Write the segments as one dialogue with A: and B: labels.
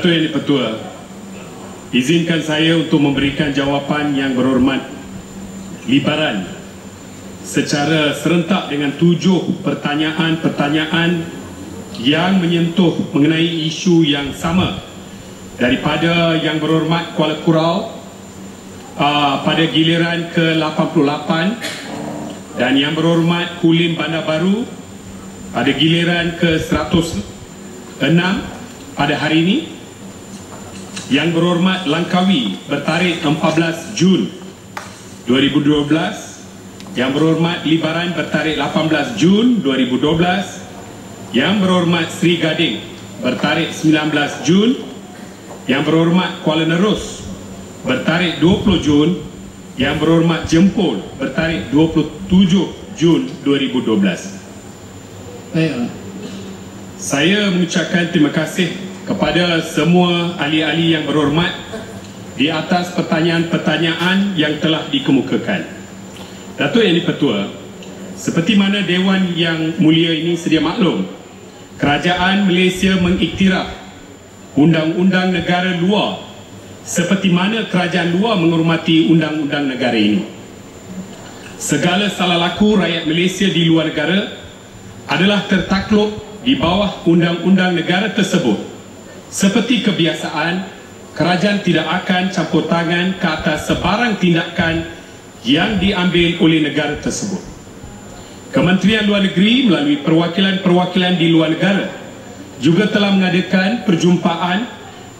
A: Datuk Yang di-Pertua, izinkan saya untuk memberikan jawapan yang berhormat libaran secara serentak dengan 7 pertanyaan-pertanyaan yang menyentuh mengenai isu yang sama daripada Yang Berhormat Kuala Kurau pada giliran ke-88 dan Yang Berhormat Kulim Bandar Baru pada giliran ke-106 pada hari ini. Yang Berhormat Langkawi bertarikh 14 Jun 2012, Yang Berhormat Libaran bertarikh 18 Jun 2012, Yang Berhormat Seri Gading bertarikh 19 Jun, Yang Berhormat Kuala Nerus bertarikh 20 Jun, Yang Berhormat Jempol bertarikh 27 Jun 2012. Saya mengucapkan terima kasih kepada semua ahli-ahli yang berhormat di atas pertanyaan-pertanyaan yang telah dikemukakan. Datuk Yang di-Pertua, seperti mana Dewan Yang Mulia ini sedia maklum, Kerajaan Malaysia mengiktiraf undang-undang negara luar seperti mana kerajaan luar menghormati undang-undang negara ini. Segala salah laku rakyat Malaysia di luar negara adalah tertakluk di bawah undang-undang negara tersebut. Seperti kebiasaan, kerajaan tidak akan campur tangan ke atas sebarang tindakan yang diambil oleh negara tersebut. Kementerian Luar Negeri melalui perwakilan-perwakilan di luar negara juga telah mengadakan perjumpaan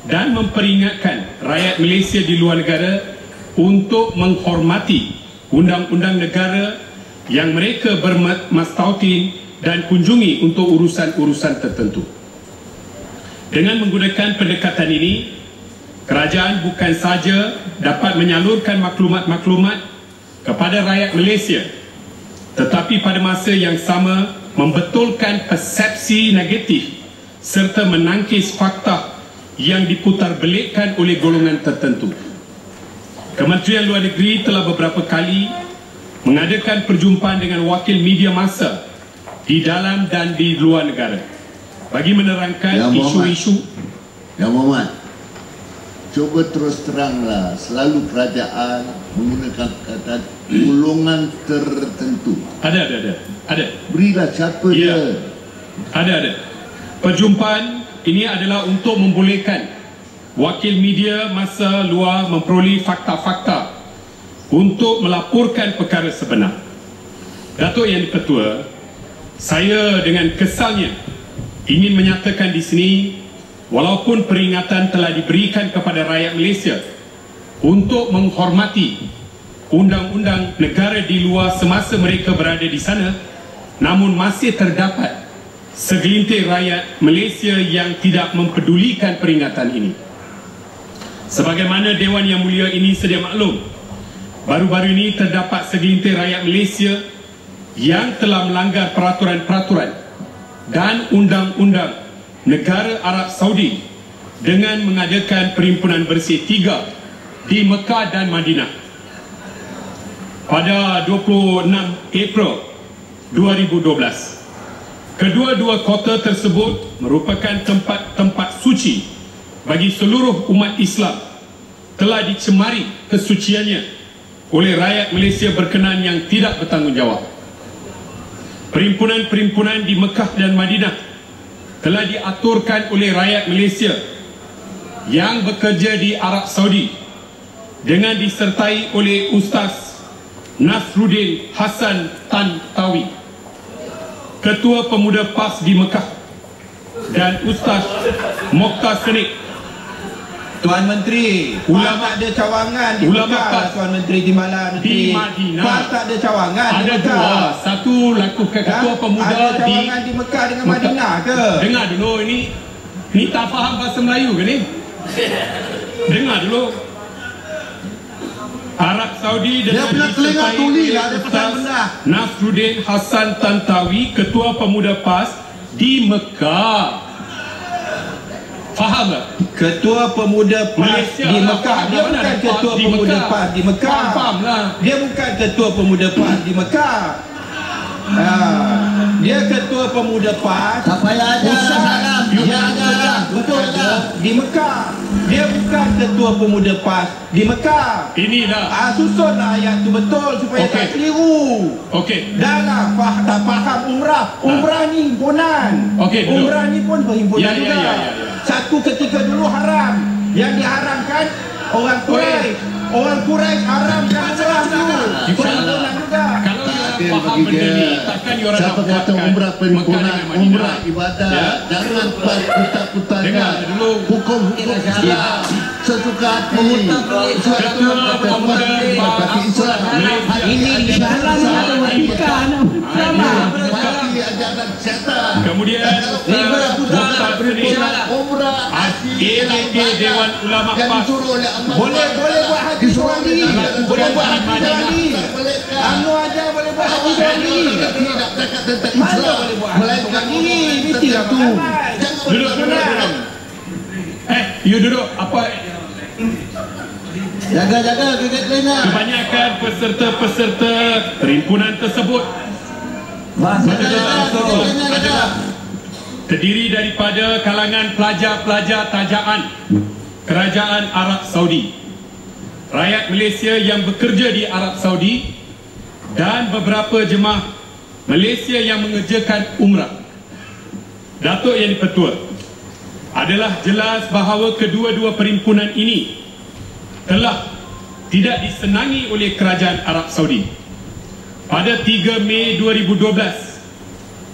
A: dan memperingatkan rakyat Malaysia di luar negara untuk menghormati undang-undang negara yang mereka bermastautin dan kunjungi untuk urusan-urusan tertentu. Dengan menggunakan pendekatan ini, kerajaan bukan saja dapat menyalurkan maklumat-maklumat kepada rakyat Malaysia, tetapi pada masa yang sama membetulkan persepsi negatif serta menangkis fakta yang diputarbelikkan oleh golongan tertentu. Kementerian Luar Negeri telah beberapa kali mengadakan perjumpaan dengan wakil media massa di dalam dan di luar negara bagi menerangkan isu-isu.
B: Yang Muhammad, cuba terus teranglah, selalu kerajaan menggunakan kata golongan tertentu.
A: Ada.
B: Berilah siapa dia.
A: Ada. Perjumpaan ini adalah untuk membolehkan wakil media massa luar memperoleh fakta-fakta untuk melaporkan perkara sebenar. Datuk Yang di-Pertua, saya dengan kesalnya ingin menyatakan di sini, walaupun peringatan telah diberikan kepada rakyat Malaysia untuk menghormati undang-undang negara di luar semasa mereka berada di sana, namun masih terdapat segelintir rakyat Malaysia yang tidak mempedulikan peringatan ini. Sebagaimana Dewan Yang Mulia ini sedia maklum, baru-baru ini terdapat segelintir rakyat Malaysia yang telah melanggar peraturan-peraturan dan undang-undang negara Arab Saudi dengan mengadakan perhimpunan bersih 3 di Mekah dan Madinah pada 26 April 2012. Kedua-dua kota tersebut merupakan tempat-tempat suci bagi seluruh umat Islam, telah dicemari kesuciannya oleh rakyat Malaysia berkenan yang tidak bertanggungjawab. Perhimpunan-perhimpunan di Mekah dan Madinah telah diaturkan oleh rakyat Malaysia yang bekerja di Arab Saudi dengan disertai oleh Ustaz Nasruddin Hassan Tantawi, Ketua Pemuda PAS di Mekah, dan Ustaz Mokhtar Senik.
C: Tuan Menteri, ulama tak ada cawangan di Mekah. Tuan Menteri di mana?
A: Di Madinah.
C: PAS tak ada cawangan
A: ada
C: di Mekah.
A: Dua. Satu laku Ketua Pemuda
C: ada cawangan di Mekah dengan Madinah ke?
A: Dengar dulu, ini tak faham bahasa Melayu ke ni? Dengar dulu. Arab Saudi dengan disertai oleh Ustaz Nasruddin Hassan Tantawi, Ketua Pemuda PAS di Mekah. Faham tak?
C: Ketua Pemuda PAS di Mekah. Dia bukan Ketua Pemuda PAS di Mekah.
A: Faham lah.
C: Dia bukan Ketua Pemuda PAS di Mekah. Dia Ketua Pemuda PAS.
B: Tak payah ajar salam.
C: betul ada di Mekah. Dia bukan ketua pemuda PAS di Mekah.
A: Inilah.
C: Susunlah ayat tu betul supaya tak keliru.
A: Okey.
C: Dah lah tak faham umrah. Umrah ni himpunan.
A: Okey,
C: umrah ni pun perhimpunan juga.
A: Ya.
C: Satu ketika dulu haram. Yang diharamkan orang Quraisy. Orang Quraisy haramkan umrah tu. Perhimpunan juga.
A: Kalau you faham benda ni, takkan you orang nak
B: siapa kata
A: buatkan
B: umrah perhimpunan,
A: Mekah dengan
B: umrah
A: Madinah.
B: ibadah.
A: Ya.
B: Jangan putar-putar
A: Dengar dulu.
B: hukum-hukum Islam sesuka hati.
A: Ketua Pemuda
B: Parti Islam
A: Malaysia.
B: ini
D: Salah ni ada wanita sama.
B: parti ajaran syaitan.
A: Kemudian Mukhtar Seri
B: Umrah
A: AAK Dewan Ulama
B: yang
A: PAS.
B: disuruh oleh Allah.
C: Boleh buat haji seorang diri. Boleh buat haji seorang diri. UMNO aja boleh buat haji seorang diri.
B: Tidak cakap tentang
C: Mana
B: Islam.
C: boleh buat haji seorang diri? Mesti lah
B: tertentu.
C: makan.
A: Duduk. You duduk. Apa?
B: Jaga kekek telinga.
A: Kebanyakan peserta-peserta perhimpunan tersebut
B: Jaga.
A: terdiri daripada kalangan pelajar-pelajar tajaan Kerajaan Arab Saudi, rakyat Malaysia yang bekerja di Arab Saudi dan beberapa jemaah Malaysia yang mengerjakan umrah. Datuk Yang di-Pertua, adalah jelas bahawa kedua-dua perhimpunan ini telah tidak disenangi oleh Kerajaan Arab Saudi. Pada 3 Mei 2012,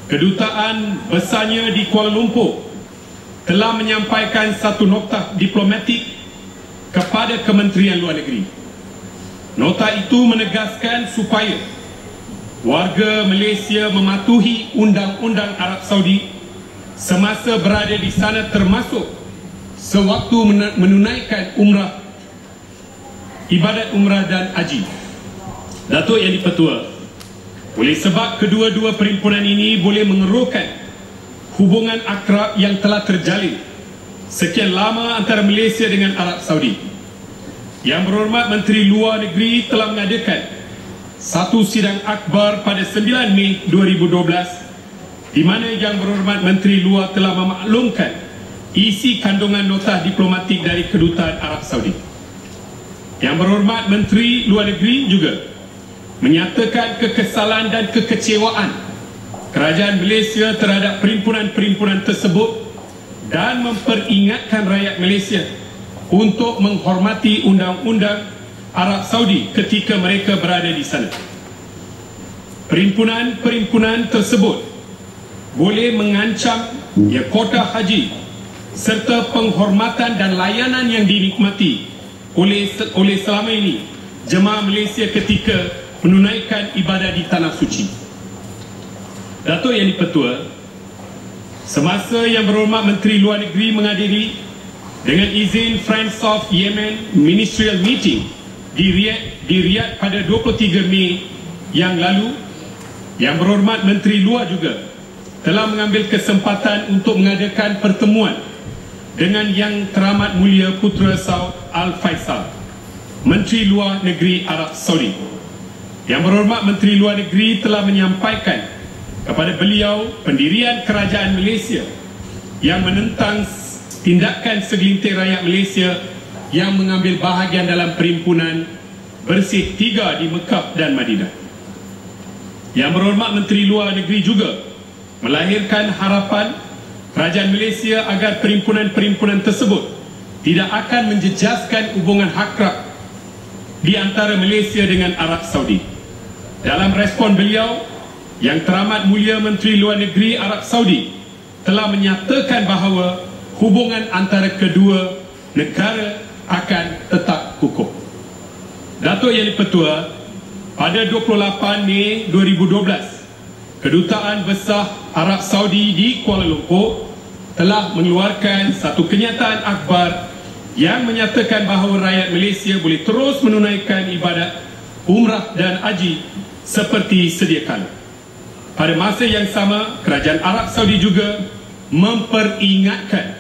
A: Kedutaan besarnya di Kuala Lumpur telah menyampaikan satu nota diplomatik kepada Kementerian Luar Negeri. Nota itu menegaskan supaya warga Malaysia mematuhi undang-undang Arab Saudi semasa berada di sana, termasuk sewaktu menunaikan umrah, ibadat umrah dan haji. Datuk Yang di-Pertua, oleh sebab kedua-dua perhimpunan ini boleh mengeruhkan hubungan akrab yang telah terjalin sekian lama antara Malaysia dengan Arab Saudi. Yang berhormat Menteri Luar Negeri telah mengadakan satu sidang akbar pada 9 Mei 2012 di mana Yang berhormat Menteri Luar telah memaklumkan isi kandungan nota diplomatik dari Kedutaan Arab Saudi. Yang berhormat Menteri Luar Negeri juga menyatakan kekesalan dan kekecewaan Kerajaan Malaysia terhadap perhimpunan-perhimpunan tersebut dan memperingatkan rakyat Malaysia untuk menghormati undang-undang Arab Saudi ketika mereka berada di sana. Perhimpunan-perhimpunan tersebut boleh mengancam kota haji serta penghormatan dan layanan yang dinikmati oleh selama ini jemaah Malaysia ketika menunaikan ibadah di Tanah Suci. Datuk Yang di-Pertua, semasa Yang berhormat Menteri Luar Negeri menghadiri dengan izin Friends of Yemen Ministerial Meeting di Riyadh pada 23 Mei yang lalu, Yang berhormat Menteri Luar juga telah mengambil kesempatan untuk mengadakan pertemuan dengan Yang Teramat Mulia Putera Saud Al-Faisal, Menteri Luar Negeri Arab Saudi. Yang berhormat Menteri Luar Negeri telah menyampaikan kepada beliau pendirian Kerajaan Malaysia yang menentang tindakan segelintir rakyat Malaysia yang mengambil bahagian dalam perhimpunan Bersih 3 di Mekah dan Madinah. Yang berhormat Menteri Luar Negeri juga melahirkan harapan Kerajaan Malaysia agar perhimpunan-perhimpunan tersebut tidak akan menjejaskan hubungan akrab di antara Malaysia dengan Arab Saudi. Dalam respon beliau, Yang Teramat Mulia Menteri Luar Negeri Arab Saudi telah menyatakan bahawa hubungan antara kedua negara akan tetap kukuh. Datuk Yang di-Pertua, pada 28 Mei 2012, Kedutaan Besar Arab Saudi di Kuala Lumpur telah mengeluarkan satu kenyataan akhbar yang menyatakan bahawa rakyat Malaysia boleh terus menunaikan ibadat umrah dan haji seperti sedia kala. Pada masa yang sama, Kerajaan Arab Saudi juga memperingatkan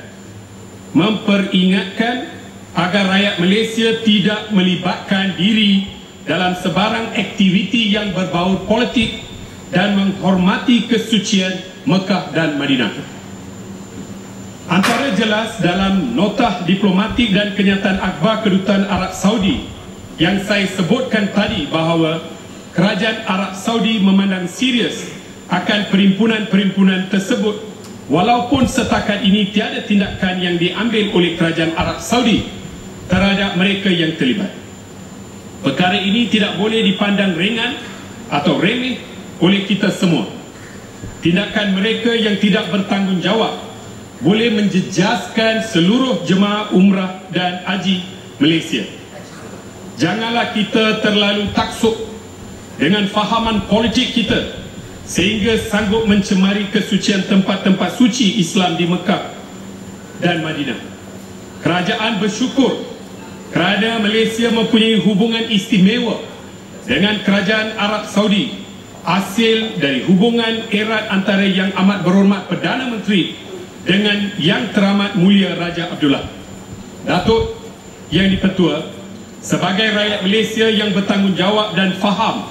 A: agar rakyat Malaysia tidak melibatkan diri dalam sebarang aktiviti yang berbau politik dan menghormati kesucian Mekah dan Madinah. Antara jelas dalam notah diplomatik dan kenyataan akhbar Kedutaan Arab Saudi yang saya sebutkan tadi bahawa Kerajaan Arab Saudi memandang serius akan perhimpunan-perhimpunan tersebut walaupun setakat ini tiada tindakan yang diambil oleh Kerajaan Arab Saudi terhadap mereka yang terlibat. Perkara ini tidak boleh dipandang ringan atau remeh oleh kita semua. Tindakan mereka yang tidak bertanggungjawab boleh menjejaskan seluruh jemaah umrah dan haji Malaysia. Janganlah kita terlalu taksub dengan fahaman politik kita sehingga sanggup mencemari kesucian tempat-tempat suci Islam di Mekah dan Madinah. Kerajaan bersyukur kerana Malaysia mempunyai hubungan istimewa dengan Kerajaan Arab Saudi, hasil dari hubungan erat antara Yang Amat Berhormat Perdana Menteri dengan Yang Teramat Mulia Raja Abdullah. Datuk Yang di-Pertua, sebagai rakyat Malaysia yang bertanggungjawab dan faham,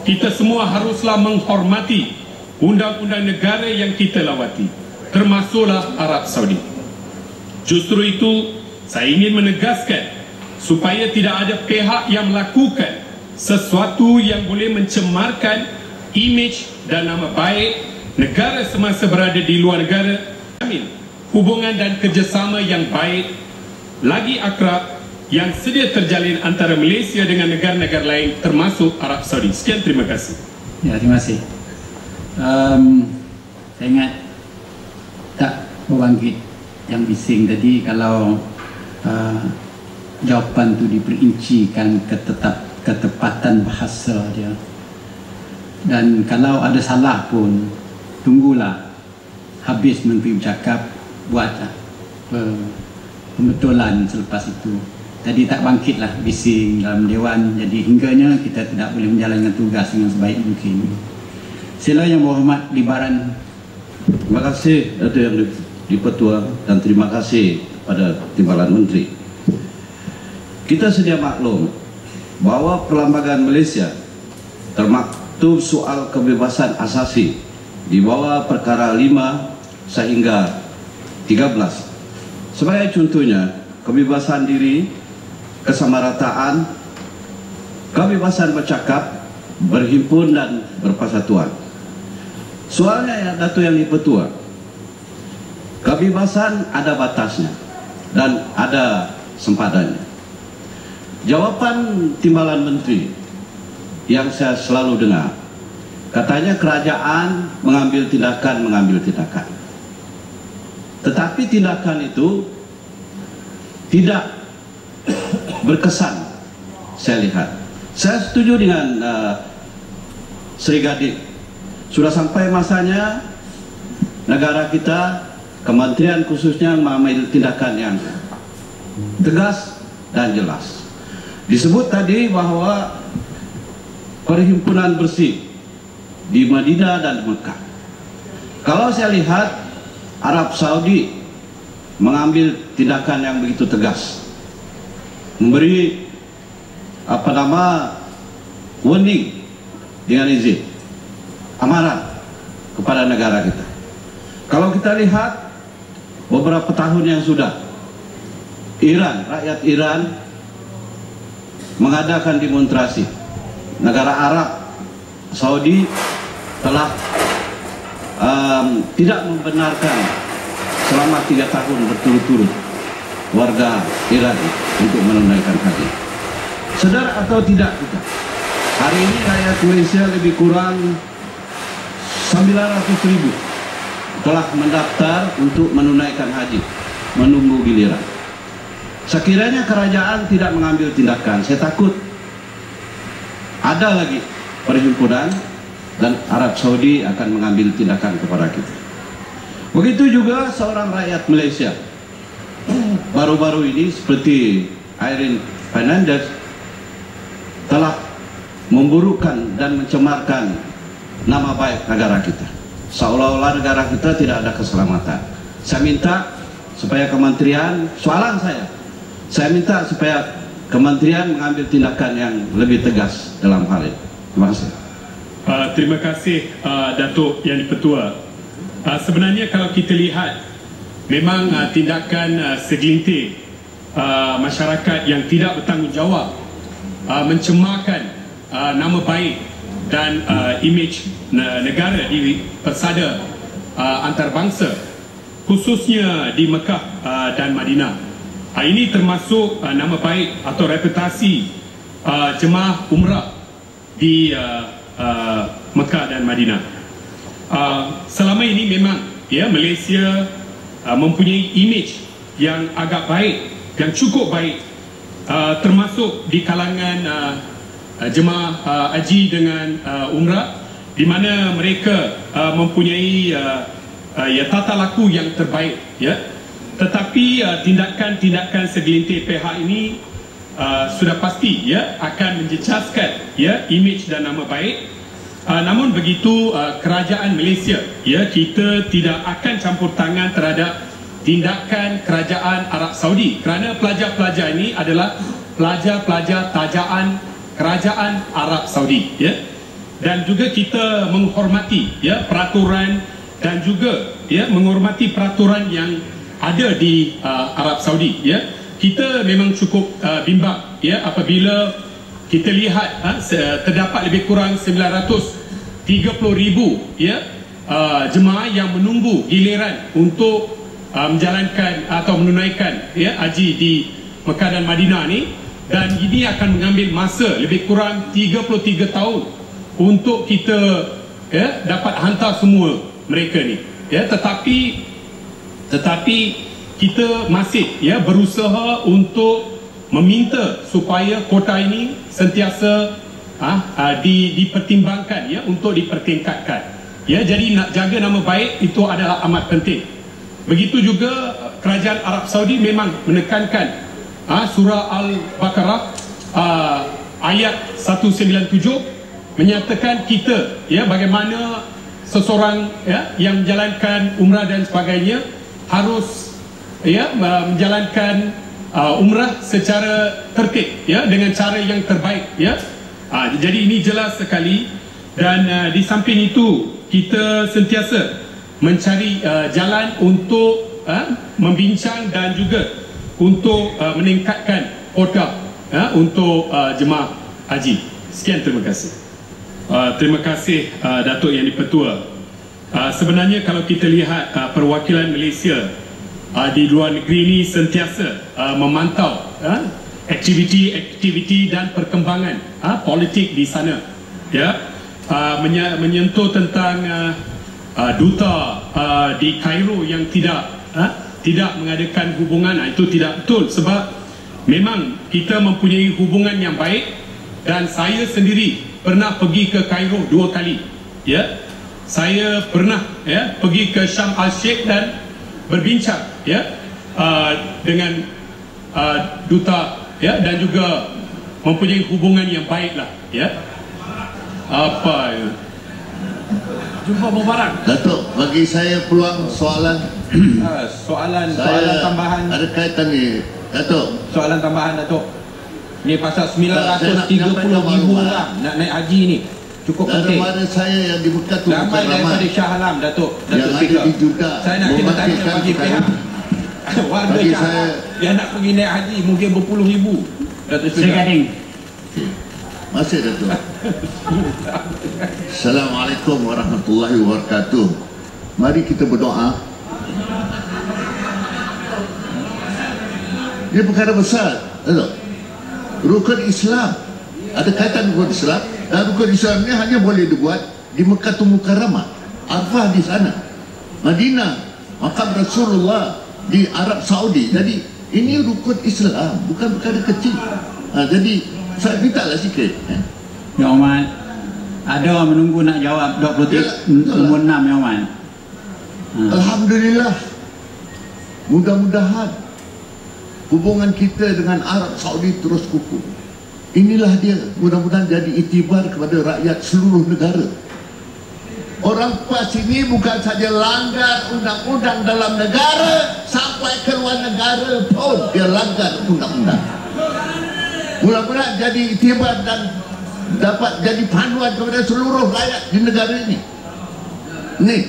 A: kita semua haruslah menghormati undang-undang negara yang kita lawati, termasuklah Arab Saudi. Justru itu, saya ingin menegaskan supaya tidak ada pihak yang melakukan sesuatu yang boleh mencemarkan imej dan nama baik negara semasa berada di luar negara. Hubungan dan kerjasama yang baik lagi akrab yang sedia terjalin antara Malaysia dengan negara-negara lain termasuk Arab Saudi. Sekian, terima kasih.
D: Ya, terima kasih. Saya ingat tak berbangkit yang bising tadi kalau jawapan tu diperincikan ketepatan bahasa dia. Dan kalau ada salah pun tunggulah habis Menteri bercakap, buat pembetulan selepas itu. Tadi tak bangkitlah bising dalam Dewan, jadi hingganya kita tidak boleh menjalankan tugas dengan sebaik mungkin. Sila Yang Berhormat Libaran.
E: Terima kasih Datuk Yang di-Pertua dan terima kasih pada Timbalan Menteri. Kita sedia maklum bahawa Perlembagaan Malaysia termaktub soal kebebasan asasi di bawah perkara 5 sehingga 13. Sebagai contohnya, kebebasan diri, kesamarataan, kebebasan bercakap, berhimpun dan berpersatuan. Soalnya ya Datuk Yang di-Pertua, kebebasan ada batasnya dan ada sempadannya. Jawapan Timbalan Menteri yang saya selalu dengar, katanya kerajaan mengambil tindakan. Tetapi tindakan itu tidak berkesan, saya lihat. Saya setuju dengan Sri Gadik. Sudah sampai masanya negara kita, kementerian khususnya mengambil tindakan yang tegas dan jelas. Disebut tadi bahawa perhimpunan bersih di Madinah dan Mekah. Kalau saya lihat Arab Saudi mengambil tindakan yang begitu tegas, memberi warning dengan izin, amaran kepada negara kita. Kalau kita lihat beberapa tahun yang sudah, rakyat Iran mengadakan demonstrasi. Negara Arab Saudi telah tidak membenarkan selama 3 tahun berturut-turut warga Iran untuk menunaikan haji. Sedar atau tidak kita, hari ini rakyat Malaysia lebih kurang 900.000 telah mendaftar untuk menunaikan haji, menunggu giliran. Sekiranya kerajaan tidak mengambil tindakan, saya takut ada lagi perhimpunan dan Arab Saudi akan mengambil tindakan kepada kita. Begitu juga seorang rakyat Malaysia baru-baru ini seperti Irene Fernandez telah memburukkan dan mencemarkan nama baik negara kita, seolah-olah negara kita tidak ada keselamatan. Saya minta supaya kementerian, saya minta supaya kementerian mengambil tindakan yang lebih tegas dalam hal ini. Terima kasih.
A: Terima kasih Datuk Yang di-Pertua. Sebenarnya kalau kita lihat memang tindakan segelintir masyarakat yang tidak bertanggungjawab mencemarkan nama baik dan imej negara di persada antarabangsa, khususnya di Mekah dan Madinah. Ini termasuk nama baik atau reputasi jemaah umrah di Mekah dan Madinah. Selama ini memang Malaysia mempunyai imej yang agak baik, yang cukup baik, termasuk di kalangan jemaah haji dengan umrah, di mana mereka mempunyai tata laku yang terbaik, tetapi tindakan-tindakan segelintir pihak ini sudah pasti akan menjejaskan imej dan nama baik. Namun begitu, kerajaan Malaysia kita tidak akan campur tangan terhadap tindakan kerajaan Arab Saudi, kerana pelajar-pelajar ini adalah pelajar-pelajar tajaan kerajaan Arab Saudi, dan juga kita menghormati peraturan dan juga menghormati peraturan yang ada di Arab Saudi. Kita memang cukup bimbang apabila kita lihat terdapat lebih kurang 930,000 jemaah yang menunggu giliran untuk menjalankan atau menunaikan haji di Mekah dan Madinah ni, dan ini akan mengambil masa lebih kurang 33 tahun untuk kita dapat hantar semua mereka ni. Tetapi kita masih berusaha untuk meminta supaya kota ini sentiasa dipertimbangkan untuk dipertingkatkan. Jadi nak jaga nama baik itu adalah amat penting. Begitu juga kerajaan Arab Saudi memang menekankan surah Al-Baqarah ayat 197 menyatakan kita bagaimana seseorang yang menjalankan umrah dan sebagainya harus menjalankan umrah secara tertib dengan cara yang terbaik. Jadi ini jelas sekali, dan di samping itu kita sentiasa mencari jalan untuk membincang dan juga untuk meningkatkan kota untuk jemaah haji. Sekian, terima kasih. Terima kasih Datuk Yang di-Pertua. Sebenarnya kalau kita lihat perwakilan Malaysia di luar negeri ini sentiasa memantau aktiviti dan perkembangan politik di sana, menyentuh tentang duta di Cairo yang tidak mengadakan hubungan. Itu tidak betul, sebab memang kita mempunyai hubungan yang baik, dan saya sendiri pernah pergi ke Cairo 2 kali. Saya pernah pergi ke Sharm el-Sheikh dan berbincang dengan duta dan juga mempunyai hubungan yang baiklah.
C: Jumpa Mubarak.
B: Datuk, bagi saya peluang soalan.
C: Soalan tambahan.
B: Ada kaitan ni, Datuk.
C: Soalan tambahan, Datuk. Ni pasal 930,000 orang nak naik haji ni. Cukup penting.
B: Daripada saya yang di Mekah tu
C: ramai daripada Shah Alam, Datuk
B: yang ada di Jeddah.
C: Saya nak kena tanya bagi pihak warga
B: bagi
C: Shah Alam yang nak pergi naik haji mungkin berpuluh ribu, Datuk Speaker.
B: Masih, Datuk. Assalamualaikum warahmatullahi wabarakatuh. Mari kita berdoa. Ini perkara besar, Datuk. Rukun Islam, ada kaitan rukun Islam, dan rukun Islam ni hanya boleh dibuat di Mekkatul Mukarramah, Arfah di sana, Madinah, makam Rasulullah di Arab Saudi. Jadi ini rukun Islam, bukan perkara kecil. Jadi saya mintalah sikit.
D: Ya Oman, ada orang menunggu nak jawab 26 ya Oman.
B: Alhamdulillah, mudah-mudahan hubungan kita dengan Arab Saudi terus kukuh. Inilah dia, mudah-mudahan jadi iktibar kepada rakyat seluruh negara. Orang PAS ini bukan saja langgar undang-undang dalam negara, sampai ke luar negara pun dia langgar undang-undang. Mudah-mudahan jadi iktibar dan dapat jadi panduan kepada seluruh rakyat di negara ini. Nih,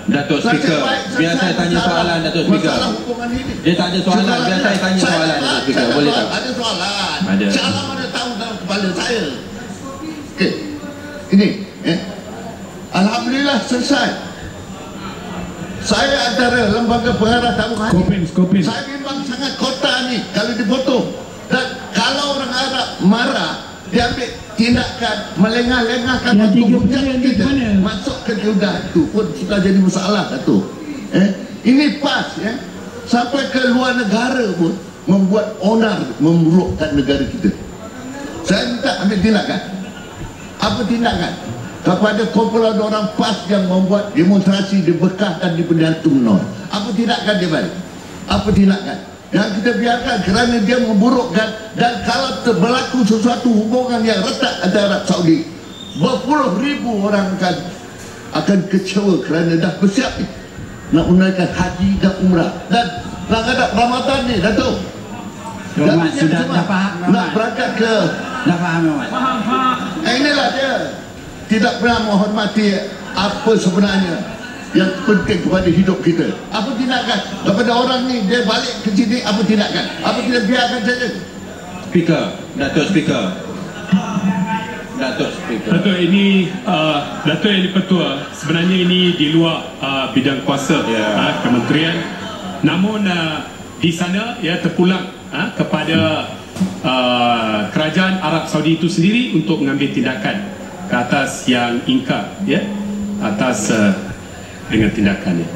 E: Datuk Speaker, biar saya tanya soalan Datuk Speaker.
B: Masalah hubungan ini.
E: Dia tak ada soalan, biar saya tanya soalan Datuk Speaker. Boleh tak?
B: Ada soalan.
E: Ada.
B: Salah mana tahu dalam kepala saya. Okey. Ini, alhamdulillah selesai. Saya antara lembaga pengarah tabung haji.
A: Skopin.
B: Saya memang sangat kota ni kalau dipotong. Dan kalau orang Arab marah, dia ambil tindakan melengah-lengahkan untuk hujat kita. Masuk ke Jeddah itu pun sudah jadi masalah Datuk. Ini pas ya. Sampai ke luar negara pun membuat onar, memburukkan negara kita. Saya minta ambil tindakan. Apa tindakan? Kepada kumpulan orang PAS yang membuat demonstrasi di Bekah dan di Penjantung Menor. Apa tindakan dia balik? Apa tindakan? Yang kita biarkan kerana dia memburukkan, dan kalau berlaku sesuatu hubungan yang retak antara Arab Saudi, berpuluh ribu orang akan kecewa kerana dah bersiap nak menunaikan haji dan umrah. Dan nak ada Ramadan ni Datuk.
D: Muhammad sudah faham.
B: Nak berangkat ke,
D: Dah faham Muhammad.
B: inilah dia. Tidak pernah menghormati apa sebenarnya yang penting kepada hidup kita. Apa tindakan kepada orang ni, dia balik ke sini, apa tindakan? Apa kita biarkan saja?
E: Speaker, Datuk Speaker.
A: Datuk, ini Datuk yang dipertua, sebenarnya ini di luar bidang kuasa kementerian. Namun di sana terpulang kepada kerajaan Arab Saudi itu sendiri untuk mengambil tindakan ke atas yang ingkar atas dengan tindakannya.